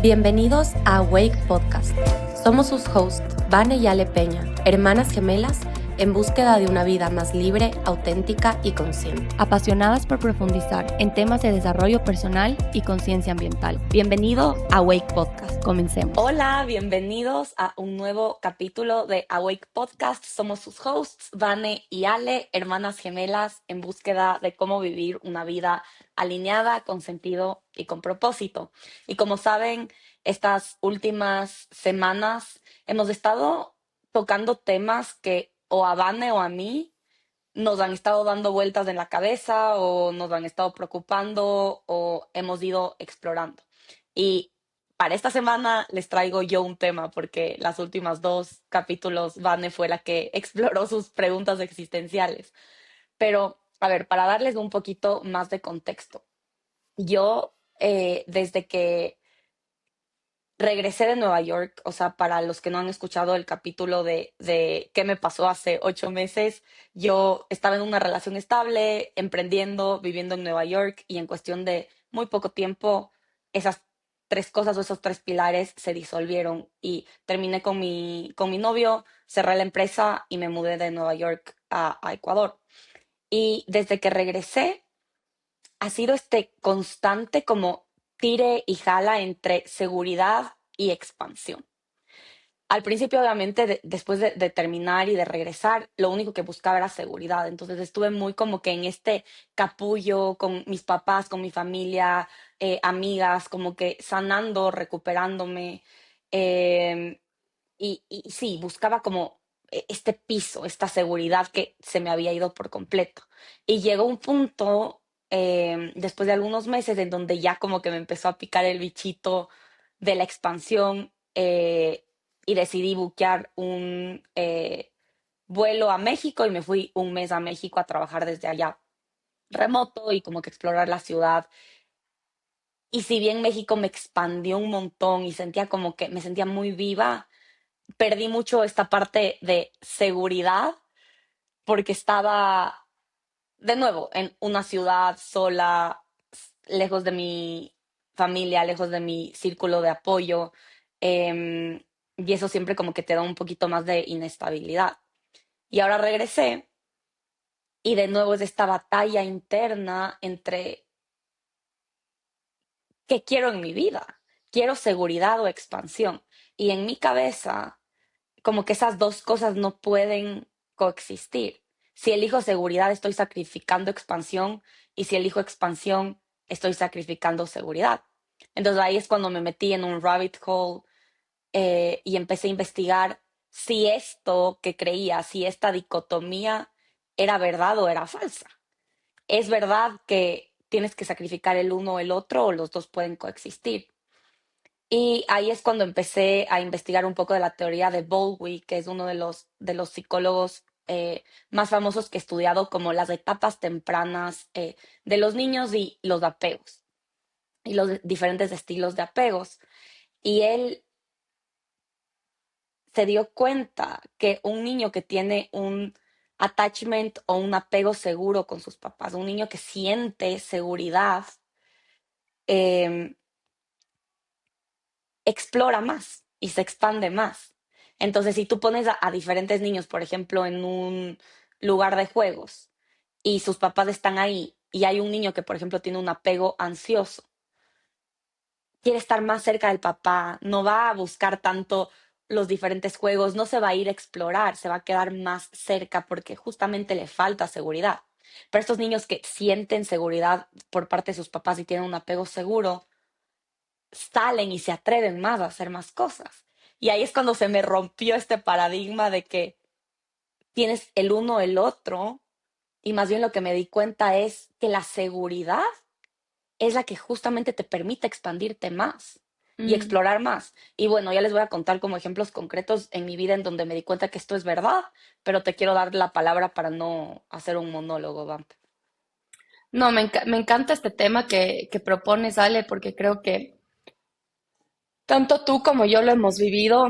Bienvenidos a Awake Podcast. Somos sus hosts, Vane y Ale Peña, hermanas gemelas en búsqueda de una vida más libre, auténtica y consciente. Apasionadas por profundizar en temas de desarrollo personal y conciencia ambiental. Bienvenido a Awake Podcast. Comencemos. Hola, bienvenidos a un nuevo capítulo de Awake Podcast. Somos sus hosts, Vane y Ale, hermanas gemelas en búsqueda de cómo vivir una vida alineada, con sentido y con propósito. Y como saben, estas últimas semanas hemos estado tocando temas que o a Vane o a mí nos han estado dando vueltas en la cabeza o nos han estado preocupando o hemos ido explorando. Y para esta semana les traigo yo un tema porque las últimas dos capítulos Vane fue la que exploró sus preguntas existenciales. Pero, a ver, para darles un poquito más de contexto, yo desde que regresé de Nueva York, o sea, para los que no han escuchado el capítulo de qué me pasó hace 8 meses, yo estaba en una relación estable, emprendiendo, viviendo en Nueva York y en cuestión de muy poco tiempo, esas tres cosas o esos tres pilares se disolvieron y terminé con mi novio, cerré la empresa y me mudé de Nueva York a Ecuador. Y desde que regresé, ha sido este constante como tire y jala entre seguridad y expansión. Al principio, obviamente, después de terminar y de regresar, lo único que buscaba era seguridad. Entonces estuve muy como que en este capullo con mis papás, con mi familia, amigas, como que sanando, recuperándome. eh, y sí, buscaba como este piso, esta seguridad que se me había ido por completo. Y llegó un punto, después de algunos meses, en donde ya como que me empezó a picar el bichito de la expansión y decidí buquear un vuelo a México y me fui un mes a México a trabajar desde allá remoto y como que explorar la ciudad. Y si bien México me expandió un montón y sentía como que me sentía muy viva, perdí mucho esta parte de seguridad porque estaba de nuevo en una ciudad sola, lejos de mi familia, lejos de mi círculo de apoyo, y eso siempre como que te da un poquito más de inestabilidad. Y ahora regresé y de nuevo es esta batalla interna entre qué quiero en mi vida. ¿Quiero seguridad o expansión? Y en mi cabeza como que esas dos cosas no pueden coexistir. Si elijo seguridad, estoy sacrificando expansión, y si elijo expansión, estoy sacrificando seguridad. Entonces ahí es cuando me metí en un rabbit hole y empecé a investigar si esto que creía, si esta dicotomía era verdad o era falsa. ¿Es verdad que tienes que sacrificar el uno o el otro o los dos pueden coexistir? Y ahí es cuando empecé a investigar un poco de la teoría de Bowlby, que es uno de los psicólogos más famosos que ha estudiado como las etapas tempranas de los niños y los apegos y los diferentes estilos de apegos. Y él se dio cuenta que un niño que tiene un attachment o un apego seguro con sus papás, un niño que siente seguridad, eh, explora más y se expande más. Entonces, si tú pones a diferentes niños, por ejemplo, en un lugar de juegos y sus papás están ahí y hay un niño que, por ejemplo, tiene un apego ansioso, quiere estar más cerca del papá, no va a buscar tanto los diferentes juegos, no se va a ir a explorar, se va a quedar más cerca porque justamente le falta seguridad. Pero estos niños que sienten seguridad por parte de sus papás y tienen un apego seguro, salen y se atreven más a hacer más cosas. Y ahí es cuando se me rompió este paradigma de que tienes el uno o el otro, y más bien lo que me di cuenta es que la seguridad es la que justamente te permite expandirte más y explorar más. Y bueno, ya les voy a contar como ejemplos concretos en mi vida en donde me di cuenta que esto es verdad, pero te quiero dar la palabra para no hacer un monólogo, Vamp. No, me encanta este tema que propones, Ale, porque creo que tanto tú como yo lo hemos vivido,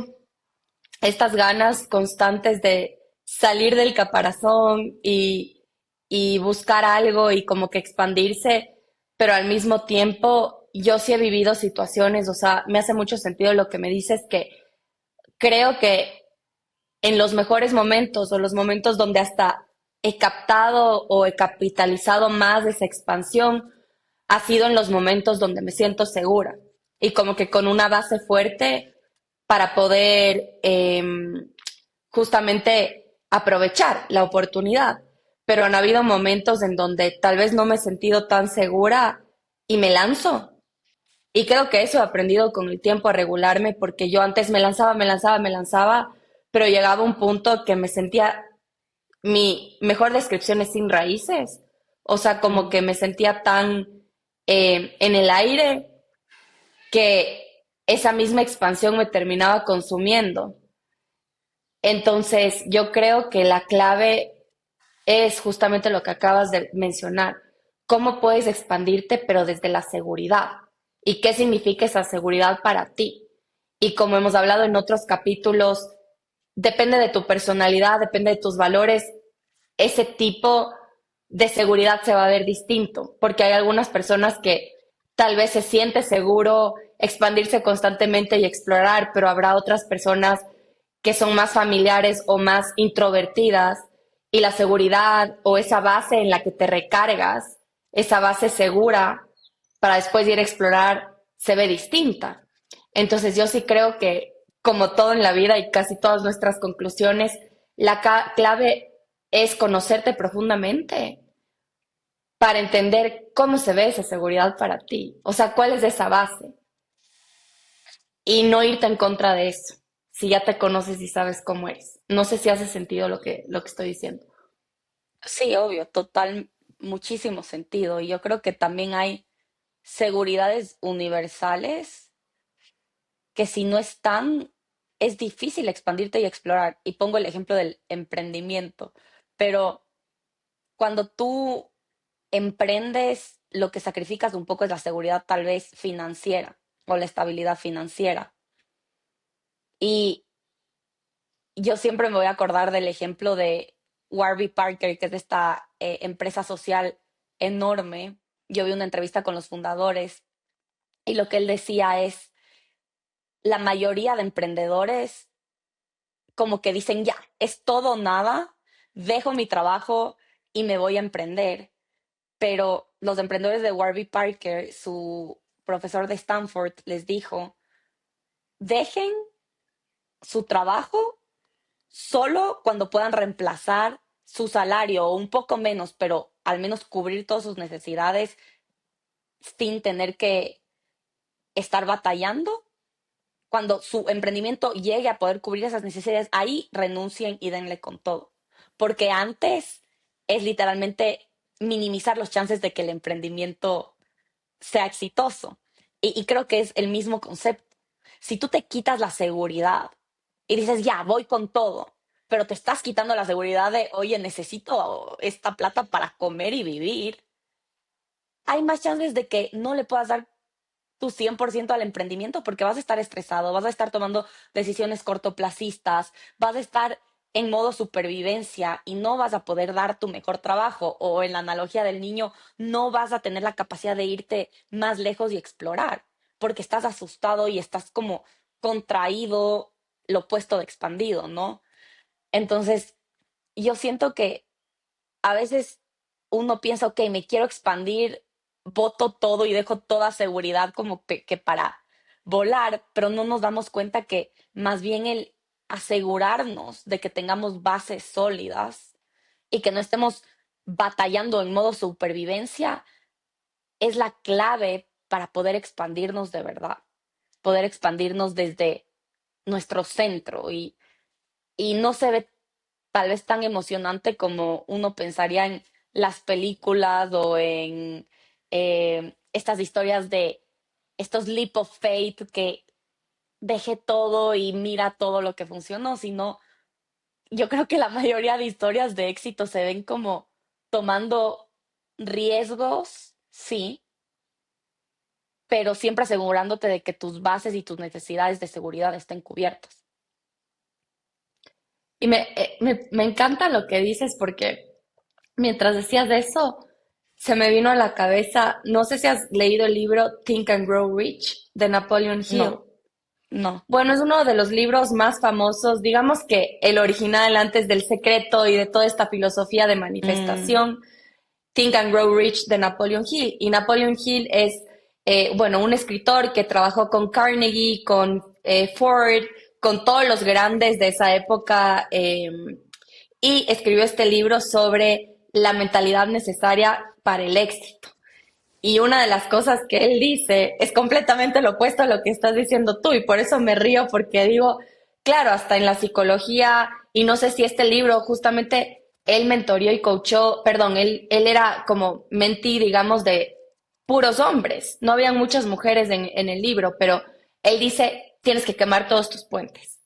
estas ganas constantes de salir del caparazón y buscar algo y como que expandirse, pero al mismo tiempo yo sí he vivido situaciones, o sea, me hace mucho sentido lo que me dices, que creo que en los mejores momentos o los momentos donde hasta he captado o he capitalizado más de esa expansión, ha sido en los momentos donde me siento segura y como que con una base fuerte para poder justamente aprovechar la oportunidad. Pero han habido momentos en donde tal vez no me he sentido tan segura y me lanzo. Y creo que eso he aprendido con el tiempo a regularme porque yo antes me lanzaba, me lanzaba, me lanzaba, pero llegaba un punto que me sentía, mi mejor descripción es sin raíces. O sea, como Ujú. que me sentía tan en el aire que esa misma expansión me terminaba consumiendo. Entonces, yo creo que la clave es justamente lo que acabas de mencionar. ¿Cómo puedes expandirte, pero desde la seguridad? ¿Y qué significa esa seguridad para ti? Y como hemos hablado en otros capítulos, depende de tu personalidad, depende de tus valores, ese tipo de seguridad se va a ver distinto, porque hay algunas personas que tal vez se siente seguro expandirse constantemente y explorar, pero habrá otras personas que son más familiares o más introvertidas y la seguridad o esa base en la que te recargas, esa base segura para después ir a explorar, se ve distinta. Entonces yo sí creo que, como todo en la vida y casi todas nuestras conclusiones, la clave es conocerte profundamente para entender cómo se ve esa seguridad para ti. O sea, cuál es esa base y no irte en contra de eso. Si ya te conoces y sabes cómo eres. No sé si hace sentido lo que estoy diciendo. Sí, obvio, total, muchísimo sentido. Y yo creo que también hay seguridades universales que si no están, es difícil expandirte y explorar. Y pongo el ejemplo del emprendimiento, pero cuando tú emprendes, lo que sacrificas un poco es la seguridad tal vez financiera o la estabilidad financiera. Y yo siempre me voy a acordar del ejemplo de Warby Parker, que es de esta empresa social enorme. Yo vi una entrevista con los fundadores y lo que él decía es, la mayoría de emprendedores como que dicen, ya, es todo o nada, dejo mi trabajo y me voy a emprender. Pero los emprendedores de Warby Parker, su profesor de Stanford, les dijo, dejen su trabajo solo cuando puedan reemplazar su salario o un poco menos, pero al menos cubrir todas sus necesidades sin tener que estar batallando. Cuando su emprendimiento llegue a poder cubrir esas necesidades, ahí renuncien y denle con todo. Porque antes es literalmente minimizar los chances de que el emprendimiento sea exitoso. Y creo que es el mismo concepto. Si tú te quitas la seguridad y dices, ya, voy con todo, pero te estás quitando la seguridad de, oye, necesito esta plata para comer y vivir, hay más chances de que no le puedas dar tu 100% al emprendimiento porque vas a estar estresado, vas a estar tomando decisiones cortoplacistas, vas a estar en modo supervivencia y no vas a poder dar tu mejor trabajo o en la analogía del niño, no vas a tener la capacidad de irte más lejos y explorar porque estás asustado y estás como contraído, lo opuesto de expandido, ¿no? Entonces, yo siento que a veces uno piensa, ok, me quiero expandir, boto todo y dejo toda seguridad como que para volar, pero no nos damos cuenta que más bien el asegurarnos de que tengamos bases sólidas y que no estemos batallando en modo supervivencia es la clave para poder expandirnos de verdad, poder expandirnos desde nuestro centro y no se ve tal vez tan emocionante como uno pensaría en las películas o en estas historias de estos leap of faith que deje todo y mira todo lo que funcionó, sino yo creo que la mayoría de historias de éxito se ven como tomando riesgos, sí, pero siempre asegurándote de que tus bases y tus necesidades de seguridad estén cubiertas. Y me encanta lo que dices porque mientras decías de eso, se me vino a la cabeza, no sé si has leído el libro Think and Grow Rich de Napoleon Hill. No, no. Bueno, es uno de los libros más famosos, digamos que el original antes del secreto y de toda esta filosofía de Mm, manifestación, Think and Grow Rich de Napoleon Hill. Y Napoleon Hill es, bueno, un escritor que trabajó con Carnegie, con Ford, con todos los grandes de esa época, y escribió este libro sobre la mentalidad necesaria para el éxito. Y una de las cosas que él dice es completamente lo opuesto a lo que estás diciendo tú, y por eso me río, porque digo, claro, hasta en la psicología, y no sé si este libro justamente él mentorió y coachó, perdón, él era como mentí, digamos, de puros hombres. No habían muchas mujeres en el libro, pero él dice, tienes que quemar todos tus puentes.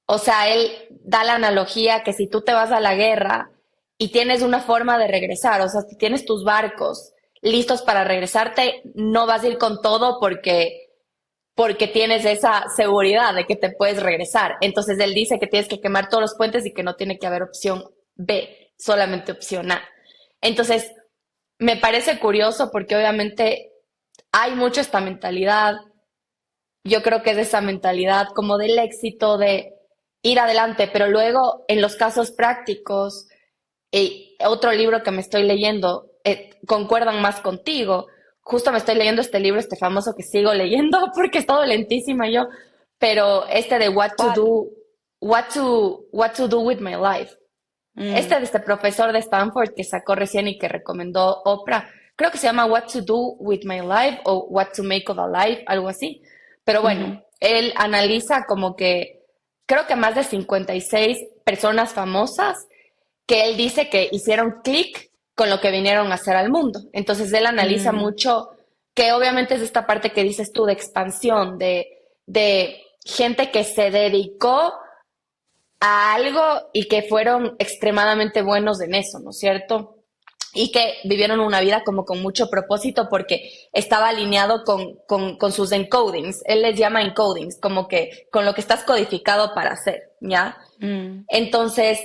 O sea, él da la analogía que si tú te vas a la guerra y tienes una forma de regresar, o sea, si tienes tus barcos listos para regresarte, no vas a ir con todo porque tienes esa seguridad de que te puedes regresar. Entonces él dice que tienes que quemar todos los puentes y que no tiene que haber opción B, solamente opción A. Entonces, me parece curioso porque obviamente hay mucho esta mentalidad. Yo creo que es esa mentalidad como del éxito, de ir adelante, pero luego en los casos prácticos, otro libro que me estoy leyendo, concuerdan más contigo. Justo me estoy leyendo este libro, este famoso que sigo leyendo porque he estado lentísima yo, pero este de ¿Cuál? What to Do with My Life. Mm, De este profesor de Stanford que sacó recién y que recomendó Oprah, creo que se llama What to Do with My Life o What to Make of a Life, algo así. Pero bueno, ujú. él analiza como que creo que más de 56 personas famosas que él dice que hicieron clic con lo que vinieron a hacer al mundo. Entonces él analiza Mm, mucho que obviamente es esta parte que dices tú de expansión, de gente que se dedicó a algo y que fueron extremadamente buenos en eso, ¿no es cierto? Y que vivieron una vida como con mucho propósito porque estaba alineado con sus encodings. Él les llama encodings, como que con lo que estás codificado para hacer, ¿ya? mm, Entonces,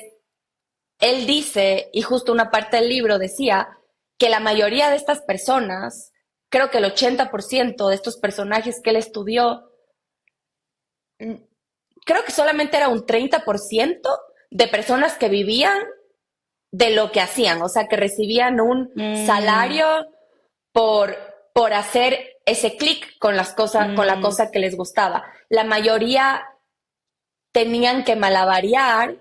él dice, y justo una parte del libro decía, que la mayoría de estas personas, creo que el 80% de estos personajes que él estudió, creo que solamente era un 30% de personas que vivían de lo que hacían, o sea, que recibían un mm, salario por, por hacer ese clic con las cosas, con la mm, cosa que les gustaba. La mayoría tenían que malabarear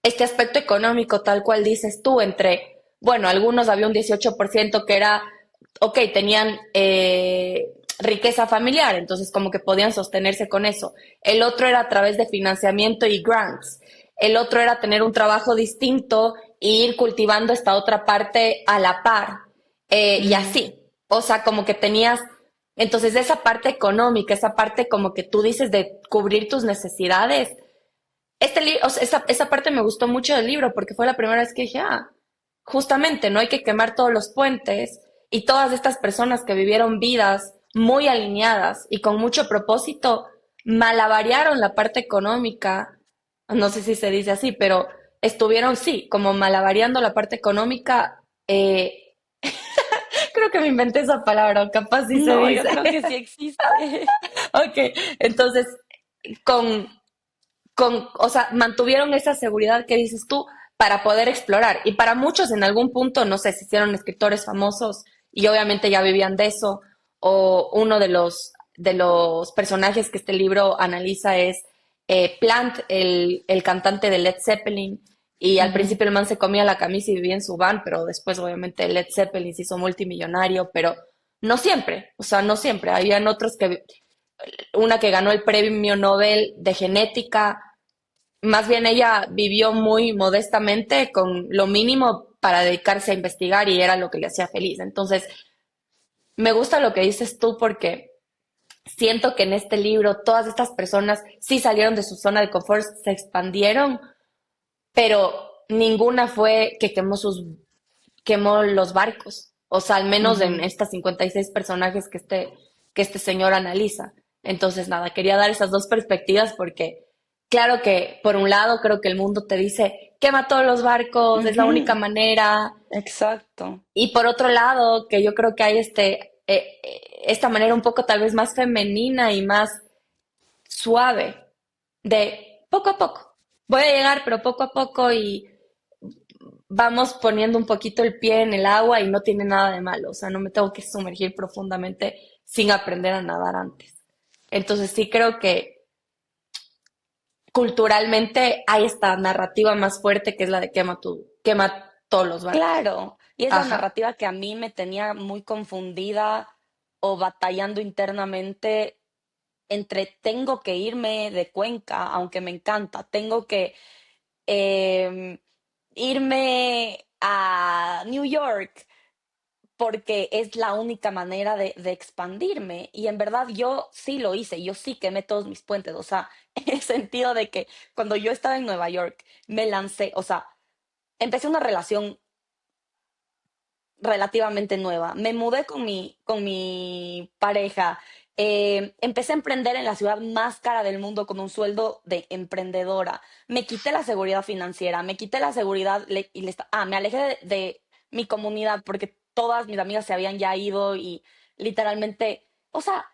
este aspecto económico, tal cual dices tú, entre, bueno, algunos había un 18% que era, ok, tenían riqueza familiar, entonces como que podían sostenerse con eso. El otro era a través de financiamiento y grants. El otro era tener un trabajo distinto e ir cultivando esta otra parte a la par. Y mm. así. O sea, como que tenías, entonces esa parte económica, esa parte como que tú dices de cubrir tus necesidades, o sea, esa parte me gustó mucho del libro porque fue la primera vez que dije, justamente no hay que quemar todos los puentes y todas estas personas que vivieron vidas muy alineadas y con mucho propósito, malabarearon la parte económica, no sé si se dice así, pero estuvieron, sí, como malabareando la parte económica. Creo que me inventé esa palabra, o capaz sí se No, yo dice. creo que sí existe. Ok, entonces, con o sea, mantuvieron esa seguridad que dices tú para poder explorar. Y para muchos en algún punto, no sé, si hicieron escritores famosos y obviamente ya vivían de eso, o uno de los personajes que este libro analiza es Plant, el cantante de Led Zeppelin. Y al Ujú. principio el man se comía la camisa y vivía en su van, pero después obviamente Led Zeppelin se hizo multimillonario, pero no siempre, o sea, no siempre. Habían otros que, una que ganó el premio Nobel de genética, más bien ella vivió muy modestamente con lo mínimo para dedicarse a investigar y era lo que le hacía feliz. Entonces, me gusta lo que dices tú porque siento que en este libro todas estas personas sí salieron de su zona de confort, se expandieron, pero ninguna fue que quemó los barcos. O sea, al menos en Ujú. estas 56 personajes que este señor analiza. Entonces, nada, quería dar esas dos perspectivas porque claro que por un lado creo que el mundo te dice, quema todos los barcos, es la única Ujú, manera. exacto. Y por otro lado, que yo creo que hay esta manera un poco tal vez más femenina y más suave de poco a poco. Voy a llegar, pero poco a poco y vamos poniendo un poquito el pie en el agua y no tiene nada de malo. O sea, no me tengo que sumergir profundamente sin aprender a nadar antes. Entonces sí creo que culturalmente hay esta narrativa más fuerte que es la de quema todos los barcos. Claro, y es la Ajá. narrativa que a mí me tenía muy confundida o batallando internamente entre tengo que irme de Cuenca, aunque me encanta, tengo que em, irme a New York porque es la única manera de expandirme. Y en verdad yo sí lo hice, yo sí quemé todos mis puentes, o sea, en el sentido de que cuando yo estaba en Nueva York, me lancé, o sea, empecé una relación relativamente nueva. Me mudé con mi pareja. Empecé a emprender en la ciudad más cara del mundo con un sueldo de emprendedora. Me quité la seguridad financiera, me quité la seguridad me alejé de mi comunidad porque todas mis amigas se habían ya ido y literalmente, o sea,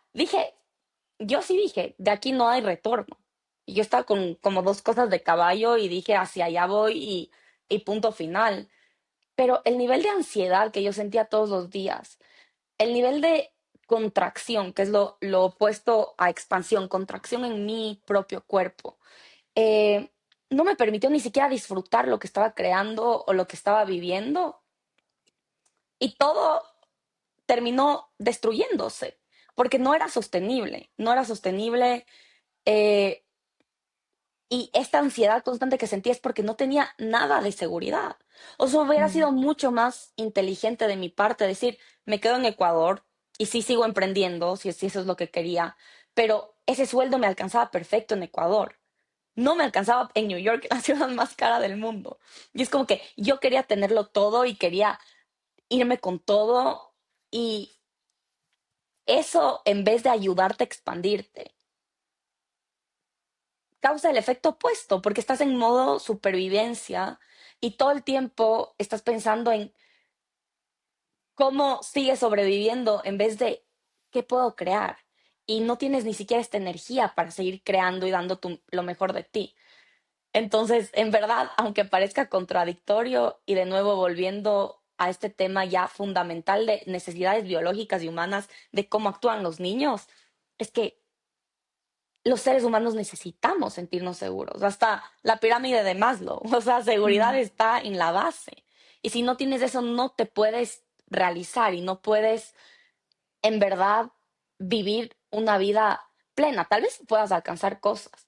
yo sí dije, de aquí no hay retorno. Y yo estaba con como dos cosas de caballo y dije, hacia allá voy y punto final. Pero el nivel de ansiedad que yo sentía todos los días, el nivel de contracción, que es lo opuesto a expansión, contracción en mi propio cuerpo, eh, no me permitió ni siquiera disfrutar lo que estaba creando o lo que estaba viviendo y todo terminó destruyéndose porque no era sostenible. eh, Y esta ansiedad constante que sentía es porque no tenía nada de seguridad. O sea, hubiera Mm. sido mucho más inteligente de mi parte decir, me quedo en Ecuador y sí sigo emprendiendo, si eso es lo que quería, pero ese sueldo me alcanzaba perfecto en Ecuador. No me alcanzaba en New York, la ciudad más cara del mundo. Y es como que yo quería tenerlo todo y quería irme con todo y eso en vez de ayudarte a expandirte causa el efecto opuesto, porque estás en modo supervivencia y todo el tiempo estás pensando en cómo sigues sobreviviendo en vez de qué puedo crear. Y no tienes ni siquiera esta energía para seguir creando y dando lo mejor de ti. Entonces, en verdad, aunque parezca contradictorio y de nuevo volviendo a este tema ya fundamental de necesidades biológicas y humanas de cómo actúan los niños, es que los seres humanos necesitamos sentirnos seguros. Hasta la pirámide de Maslow, o sea, seguridad Mm. está en la base. Y si no tienes eso, no te puedes realizar y no puedes en verdad vivir una vida plena. Tal vez sí puedas alcanzar cosas,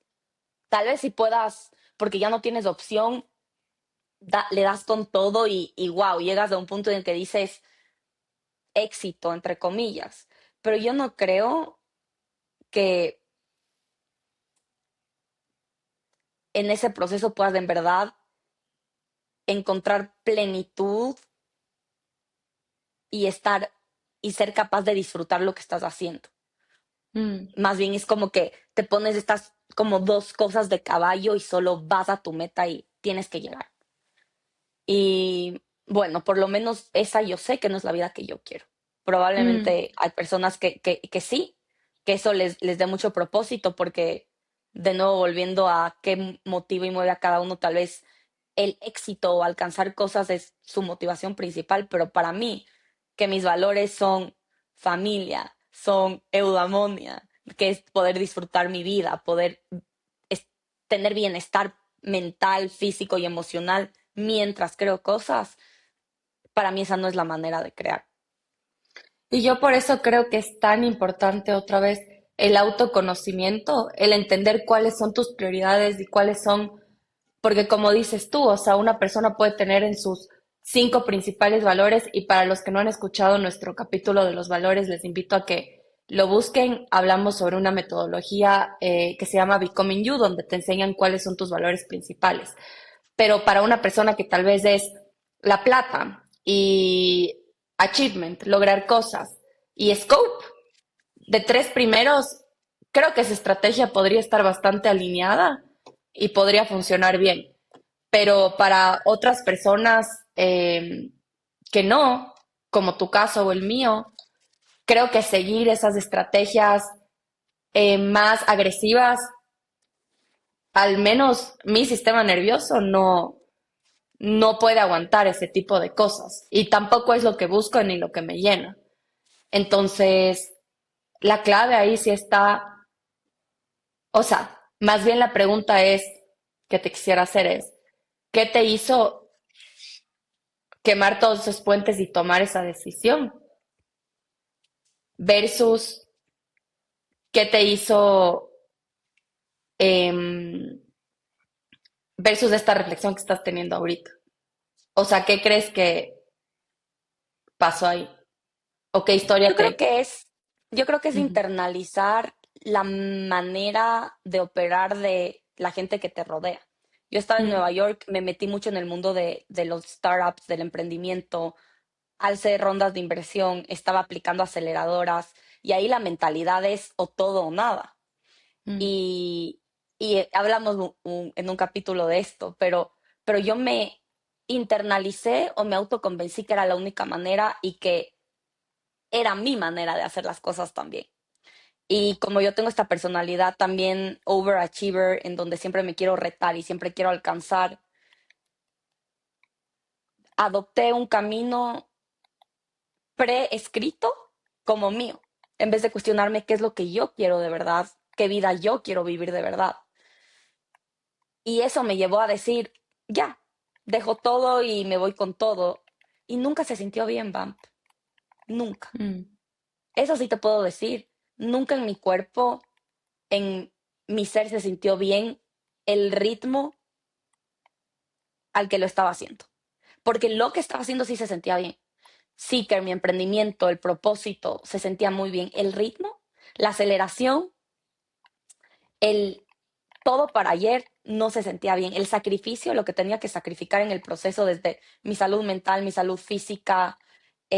tal vez sí puedas, porque ya no tienes opción, le das con todo y wow, llegas a un punto en el que dices éxito, entre comillas. Pero yo no creo que en ese proceso puedas en verdad encontrar plenitud y estar y ser capaz de disfrutar lo que estás haciendo. Mm. Más bien es como que te pones estas como dos cosas de caballo y solo vas a tu meta y tienes que llegar. Y bueno, por lo menos esa yo sé que no es la vida que yo quiero. Mm. Probablemente hay personas que sí, que eso les dé mucho propósito porque de nuevo volviendo a qué motiva y mueve a cada uno, tal vez el éxito o alcanzar cosas es su motivación principal, pero para mí, que mis valores son familia, son eudaimonia, que es poder disfrutar mi vida, poder es- tener bienestar mental, físico y emocional mientras creo cosas, para mí esa no es la manera de crear. Y yo por eso creo que es tan importante otra vez el autoconocimiento, el entender cuáles son tus prioridades y cuáles son, porque como dices tú, o sea, una persona puede tener en sus 5 principales valores y para los que no han escuchado nuestro capítulo de los valores, les invito a que lo busquen. Hablamos sobre una metodología que se llama Becoming You, donde te enseñan cuáles son tus valores principales. Pero para una persona que tal vez es la plata y achievement, lograr cosas y scope, de 3 primeros, creo que esa estrategia podría estar bastante alineada, y podría funcionar bien. Pero para otras personas que no, como tu caso o el mío, creo que seguir esas estrategias más agresivas, al menos mi sistema nervioso no puede aguantar ese tipo de cosas. Y tampoco es lo que busco ni lo que me llena. Entonces, la clave ahí sí está, o sea, más bien la pregunta es, que te quisiera hacer es, ¿qué te hizo quemar todos esos puentes y tomar esa decisión? Versus, ¿qué te hizo em, versus esta reflexión que estás teniendo ahorita? O sea, ¿qué crees que pasó ahí? ¿O qué Yo historia creo te... que es, yo creo que es Ujú, internalizar la manera de operar de la gente que te rodea. Yo estaba en mm, Nueva York, me metí mucho en el mundo de los startups, del emprendimiento, al hacer rondas de inversión, estaba aplicando aceleradoras y ahí la mentalidad es o todo o nada. mm, Y, y hablamos en un capítulo de esto, pero yo me internalicé o me autoconvencí que era la única manera y que era mi manera de hacer las cosas también. Y como yo tengo esta personalidad también overachiever, en donde siempre me quiero retar y siempre quiero alcanzar, adopté un camino preescrito como mío, en vez de cuestionarme qué es lo que yo quiero de verdad, qué vida yo quiero vivir de verdad. Y eso me llevó a decir, ya, dejo todo y me voy con todo. Y nunca se sintió bien, Vamp, nunca. mm, Eso sí te puedo decir, nunca en mi cuerpo, en mi ser se sintió bien el ritmo al que lo estaba haciendo. Porque lo que estaba haciendo sí se sentía bien. Sí, que mi emprendimiento, el propósito, se sentía muy bien. El ritmo, la aceleración, el todo para ayer no se sentía bien. El sacrificio, lo que tenía que sacrificar en el proceso, desde mi salud mental, mi salud física,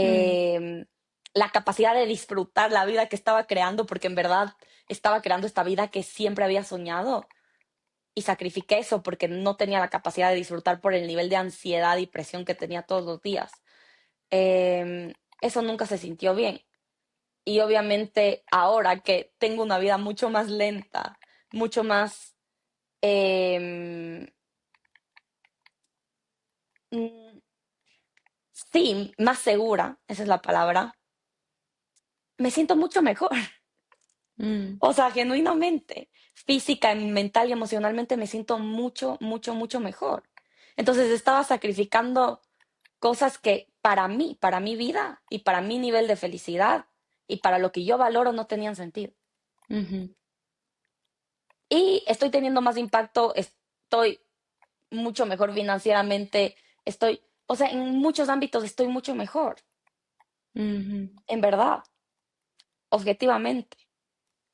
mm, eh, la capacidad de disfrutar la vida que estaba creando, porque en verdad estaba creando esta vida que siempre había soñado y sacrifiqué eso porque no tenía la capacidad de disfrutar por el nivel de ansiedad y presión que tenía todos los días. Eso nunca se sintió bien. Y obviamente ahora que tengo una vida mucho más lenta, mucho más, eh, sí, más segura, esa es la palabra, me siento mucho mejor. mm, O sea, genuinamente, física, mental y emocionalmente me siento mucho, mucho, mucho mejor. Entonces estaba sacrificando cosas que para mí, para mi vida y para mi nivel de felicidad y para lo que yo valoro no tenían sentido. ujú, Y estoy teniendo más impacto, estoy mucho mejor financieramente, estoy, o sea, en muchos ámbitos estoy mucho mejor, ujú, en verdad, objetivamente.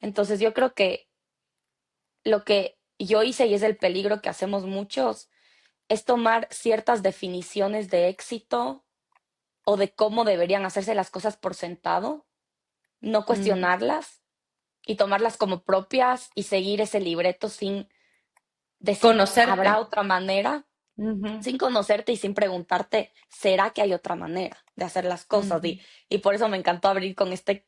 Entonces yo creo que lo que yo hice y es el peligro que hacemos muchos es tomar ciertas definiciones de éxito o de cómo deberían hacerse las cosas por sentado, no mm. cuestionarlas y tomarlas como propias y seguir ese libreto sin decir, Conocerte. ¿habrá otra manera? Ujú, Sin conocerte y sin preguntarte, ¿será que hay otra manera de hacer las cosas? ujú. Y por eso me encantó abrir con este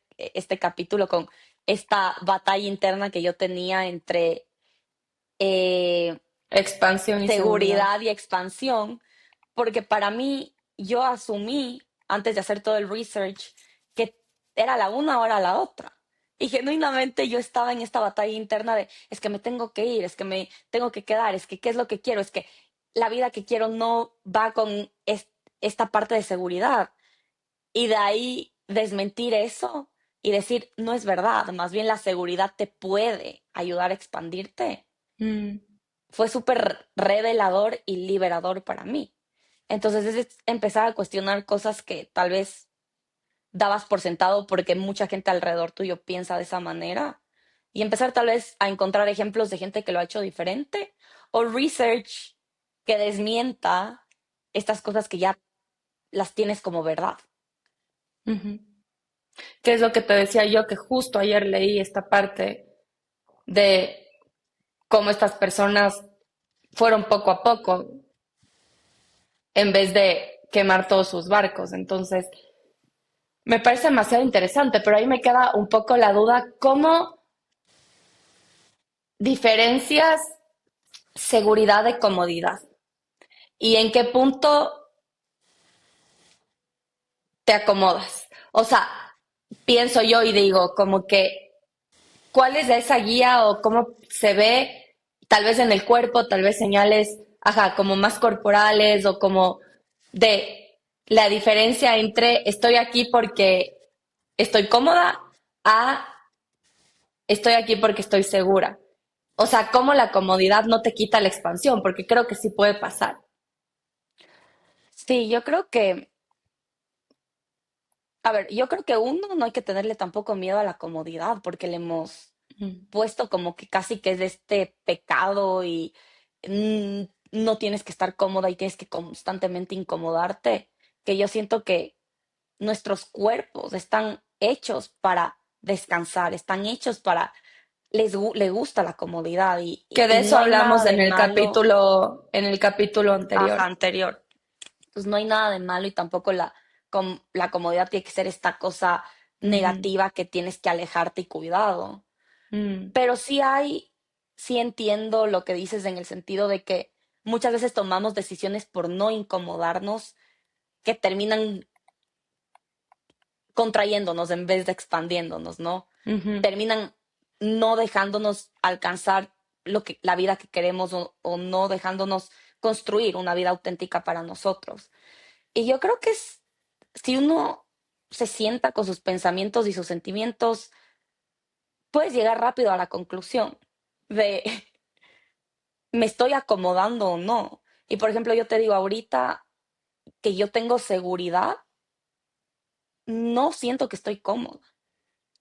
capítulo, con esta batalla interna que yo tenía entre eh, Expansión y seguridad. seguridad y expansión, porque para mí yo asumí, antes de hacer todo el research, que era la una o era la otra. Y genuinamente yo estaba en esta batalla interna de, es que me tengo que ir, es que me tengo que quedar, es que qué es lo que quiero, es que la vida que quiero no va con esta parte de seguridad. Y de ahí desmentir eso y decir, no es verdad, más bien la seguridad te puede ayudar a expandirte Mm, fue súper revelador y liberador para mí. Entonces es empezar a cuestionar cosas que tal vez dabas por sentado porque mucha gente alrededor tuyo piensa de esa manera y empezar tal vez a encontrar ejemplos de gente que lo ha hecho diferente o research que desmienta estas cosas que ya las tienes como verdad. ujú. ¿Qué es lo que te decía yo? Que justo ayer leí esta parte de cómo estas personas fueron poco a poco en vez de quemar todos sus barcos. Entonces, me parece demasiado interesante, pero ahí me queda un poco la duda, ¿cómo diferencias seguridad de comodidad? ¿Y en qué punto te acomodas? O sea, pienso yo y digo, como que, ¿cuál es esa guía o cómo se ve, tal vez en el cuerpo, tal vez señales, ajá, como más corporales o como de la diferencia entre estoy aquí porque estoy cómoda a estoy aquí porque estoy segura? O sea, cómo la comodidad no te quita la expansión, porque creo que sí puede pasar. Sí, yo creo que, a ver, yo creo que uno no hay que tenerle tampoco miedo a la comodidad, porque le hemos Mm, puesto como que casi que es de este pecado y mm, no tienes que estar cómoda y tienes que constantemente incomodarte, que yo siento que nuestros cuerpos están hechos para descansar, están hechos para, le gusta la comodidad que y de eso no hay nada hablamos de malo, en el capítulo ajá, anterior. anterior. Pues no hay nada de malo y tampoco la comodidad tiene que ser esta cosa Ujú, negativa que tienes que alejarte y cuidado. mm, Pero sí entiendo lo que dices en el sentido de que muchas veces tomamos decisiones por no incomodarnos que terminan contrayéndonos en vez de expandiéndonos, ¿no? ujú. Terminan no dejándonos alcanzar la vida que queremos o no dejándonos construir una vida auténtica para nosotros. Y yo creo que si uno se sienta con sus pensamientos y sus sentimientos, puedes llegar rápido a la conclusión de me estoy acomodando o no. Y por ejemplo, yo te digo ahorita que yo tengo seguridad, no siento que estoy cómoda.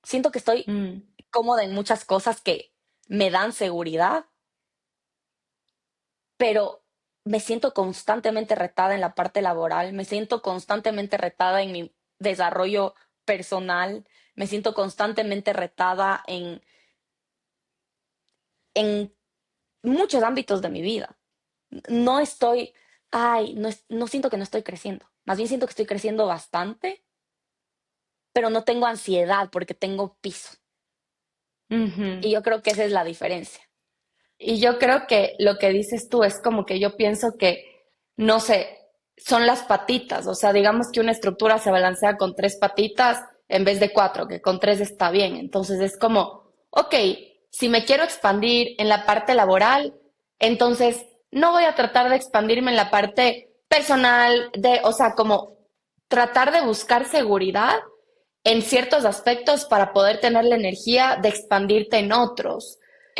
Siento que estoy Mm, cómoda en muchas cosas que me dan seguridad, pero me siento constantemente retada en la parte laboral, me siento constantemente retada en mi desarrollo personal, me siento constantemente retada en muchos ámbitos de mi vida. No estoy, ay, no siento que no estoy creciendo, más bien siento que estoy creciendo bastante, pero no tengo ansiedad porque tengo piso. ujú. Y yo creo que esa es la diferencia. Y yo creo que lo que dices tú es como que yo pienso que, no sé, son las patitas. O sea, digamos que una estructura se balancea con tres patitas en vez de cuatro, que con tres está bien. Entonces es como, ok, si me quiero expandir en la parte laboral, entonces no voy a tratar de expandirme en la parte personal, o sea, como tratar de buscar seguridad en ciertos aspectos para poder tener la energía de expandirte en otros.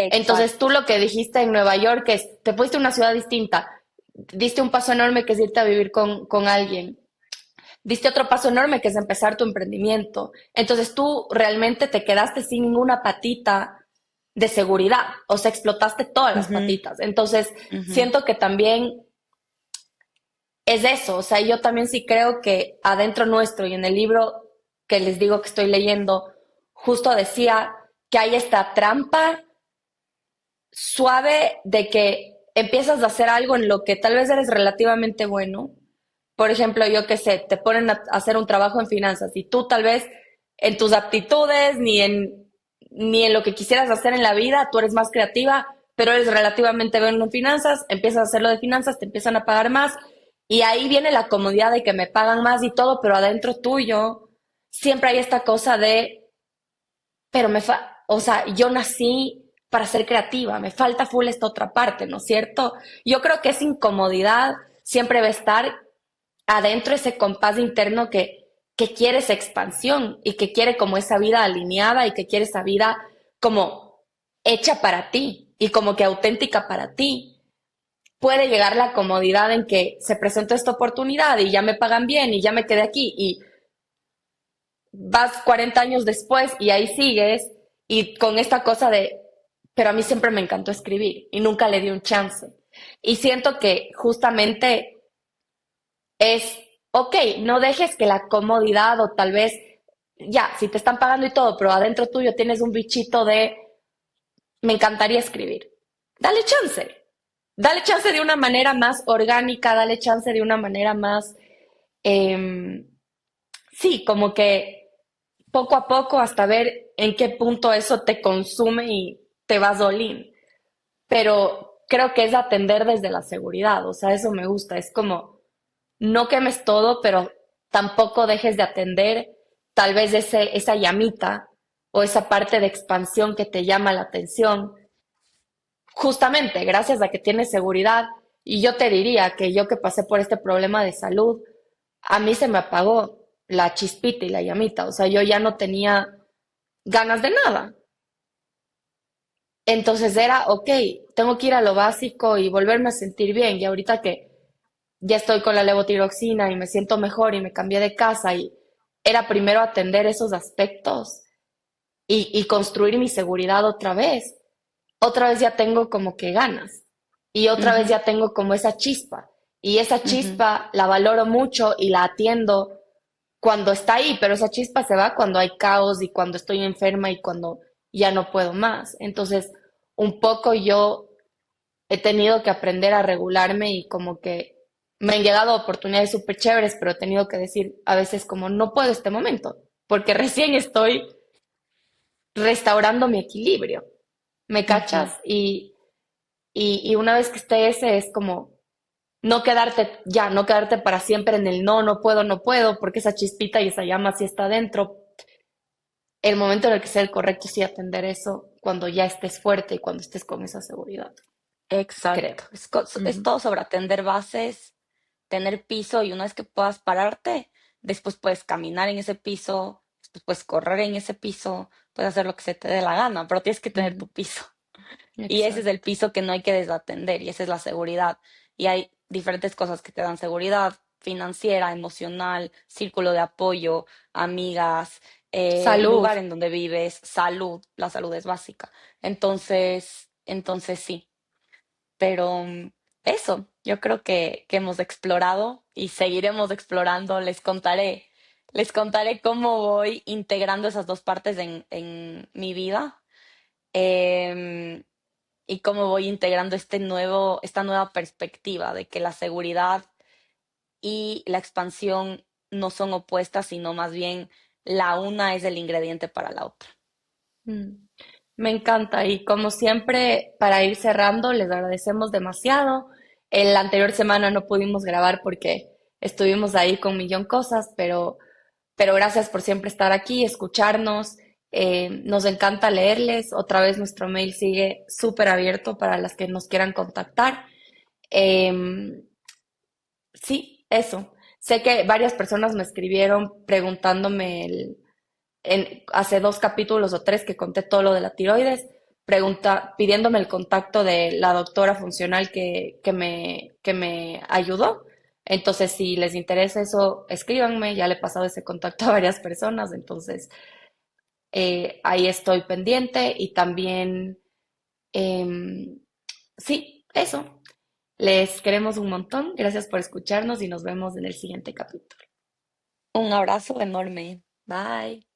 Entonces tú Exacto. lo que dijiste en Nueva York es, te fuiste a una ciudad distinta, diste un paso enorme que es irte a vivir con alguien, diste otro paso enorme que es empezar tu emprendimiento. Entonces tú realmente te quedaste sin ninguna patita de seguridad, o sea, explotaste todas las Ujú, patitas. Entonces ujú. siento que también es eso, o sea, yo también sí creo que adentro nuestro y en el libro que les digo que estoy leyendo, justo decía que hay esta trampa suave de que empiezas a hacer algo en lo que tal vez eres relativamente bueno. Por ejemplo, yo qué sé, te ponen a hacer un trabajo en finanzas y tú tal vez en tus aptitudes ni en lo que quisieras hacer en la vida, tú eres más creativa, pero eres relativamente bueno en finanzas, empiezas a hacerlo de finanzas, te empiezan a pagar más y ahí viene la comodidad de que me pagan más y todo, pero adentro tuyo siempre hay esta cosa de pero o sea, yo nací para ser creativa, me falta full esta otra parte, ¿no es cierto? Yo creo que esa incomodidad siempre va a estar adentro ese compás interno que quiere esa expansión y que quiere como esa vida alineada y que quiere esa vida como hecha para ti y como que auténtica para ti. Puede llegar la comodidad en que se presentó esta oportunidad y ya me pagan bien y ya me quedé aquí y vas 40 años después y ahí sigues y con esta cosa de, pero a mí siempre me encantó escribir y nunca le di un chance. Y siento que justamente es, ok, no dejes que la comodidad o tal vez, ya, si te están pagando y todo, pero adentro tuyo tienes un bichito de, me encantaría escribir. Dale chance, dale chance de una manera más orgánica, dale chance de una manera más, em, sí, como que poco a poco hasta ver en qué punto eso te consume y te vas all in. Pero creo que es atender desde la seguridad, o sea, eso me gusta, es como no quemes todo, pero tampoco dejes de atender tal vez esa llamita o esa parte de expansión que te llama la atención, justamente gracias a que tienes seguridad. Y yo te diría que yo que pasé por este problema de salud, a mí se me apagó la chispita y la llamita, o sea, yo ya no tenía ganas de nada. Entonces era, ok, tengo que ir a lo básico y volverme a sentir bien. Y ahorita que ya estoy con la levotiroxina y me siento mejor y me cambié de casa y era primero atender esos aspectos y construir mi seguridad otra vez ya tengo como que ganas y otra vez Ujú, ya tengo como esa chispa. Y esa ujú. chispa la valoro mucho y la atiendo cuando está ahí, pero esa chispa se va cuando hay caos y cuando estoy enferma y cuando ya no puedo más. Entonces, un poco yo he tenido que aprender a regularme y como que me han llegado oportunidades súper chéveres, pero he tenido que decir a veces como no puedo este momento, porque recién estoy restaurando mi equilibrio, ¿me Ujú. cachas? Y una vez que esté ese es como no quedarte ya, no quedarte para siempre en el no, no puedo, no puedo, porque esa chispita y esa llama sí está dentro. El momento en el que sea el correcto sí atender eso cuando ya estés fuerte y cuando estés con esa seguridad, creo. Exacto. Es Ujú, todo sobre atender bases, tener piso y una vez que puedas pararte, después puedes caminar en ese piso, después puedes correr en ese piso, puedes hacer lo que se te dé la gana, pero tienes que tener ujú, tu piso. Y ese es el exacto. piso que no hay que desatender y esa es la seguridad. Y hay diferentes cosas que te dan seguridad financiera, emocional, círculo de apoyo, amigas, Salud. lugar en donde vives, salud. La salud es básica. Entonces sí. Pero eso, yo creo que hemos explorado y seguiremos explorando. Les contaré cómo voy integrando esas dos partes en mi vida. em, y cómo voy integrando esta nueva perspectiva de que la seguridad y la expansión no son opuestas, sino más bien la una es el ingrediente para la otra. Mm. Me encanta y como siempre, para ir cerrando, les agradecemos demasiado. En la anterior semana no pudimos grabar porque estuvimos ahí con millón cosas, pero gracias por siempre estar aquí, escucharnos. Nos encanta leerles. Otra vez nuestro mail sigue súper abierto para las que nos quieran contactar. Em, sí, eso. Sé que varias personas me escribieron preguntándome hace dos capítulos o tres que conté todo lo de la tiroides, pidiéndome el contacto de la doctora funcional que me ayudó. Entonces, si les interesa eso, escríbanme. Ya le he pasado ese contacto a varias personas, entonces ahí estoy pendiente y también, em, sí, eso. Les queremos un montón. Gracias por escucharnos y nos vemos en el siguiente capítulo. Un abrazo enorme. Bye.